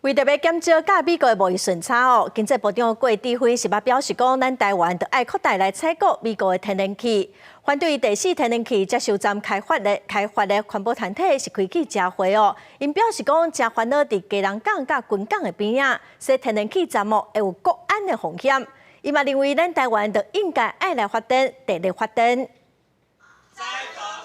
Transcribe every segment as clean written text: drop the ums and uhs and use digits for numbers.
为着要减少甲美国的贸易顺差经济部长郭智辉是表示讲，咱台湾着爱扩大来采购美国的天然气。反对第四天然气接收站开发的环保团体是开去假会因表示讲，真烦恼伫基隆港甲军港的边仔，说天然气站会有国安的风险。伊嘛认为，咱台湾着应该爱来发展，地力发展。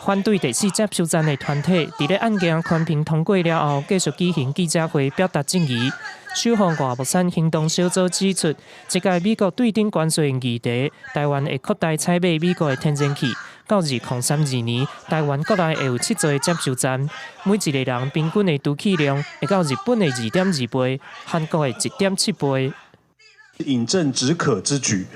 反对第四接收站的团体，伫咧案件宽评通过了后，继续举行记者会表达质疑。守护外木产行动小组指出，这届美国对顶关税议题，台湾会扩大采买美国的天然气。到2032年，台湾国内会有7座接收站，每一个人平均的储气量会到日本的2.2倍，韩国的1.7倍。饮鸩止渴之举。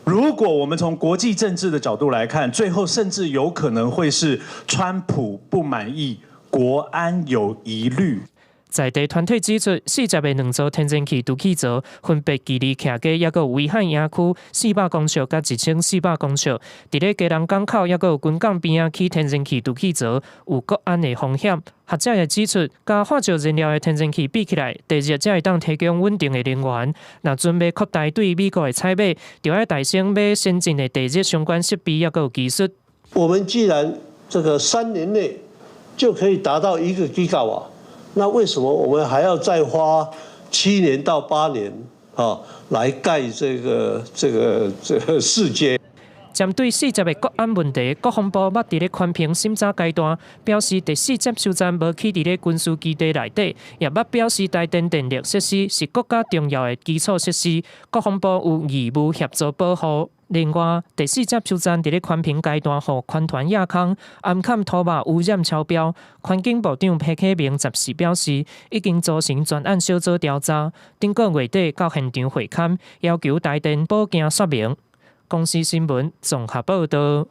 如果我们从国际政治的角度来看，最后甚至有可能会是川普不满意，国安有疑虑。在地团体指出，40个2座天然气储气槽分别距离徛街，抑有危害营区400公尺甲1400公尺。伫咧基隆港口，抑有军港边仔起天然气储气槽，有国安的风险。学者也指出，甲化石燃料的天然气比起来，地热才会当提供稳定的能源。若准备扩大对美国的采买，就要提升买先进的地热相关设备，抑有技术。我们既然这个3年内就可以达到1个吉瓦。那为什么我们还要再花7年到8年来盖这个世界？针对40个国安问题，国防部捌伫咧宽评审查阶段，表示第4接收站无起伫咧军事基地内底，也捌表示台电电力设施是国家重要的基础设施，国防部有义务协助保护。另外，第4接收站伫咧宽评阶段，互环团亚康暗坎土木污染超标。环境部长裴启明10时表示，已经组成专案小组调查，顶个月底到现场会勘，要求台电补件说明。公司新闻综合报道。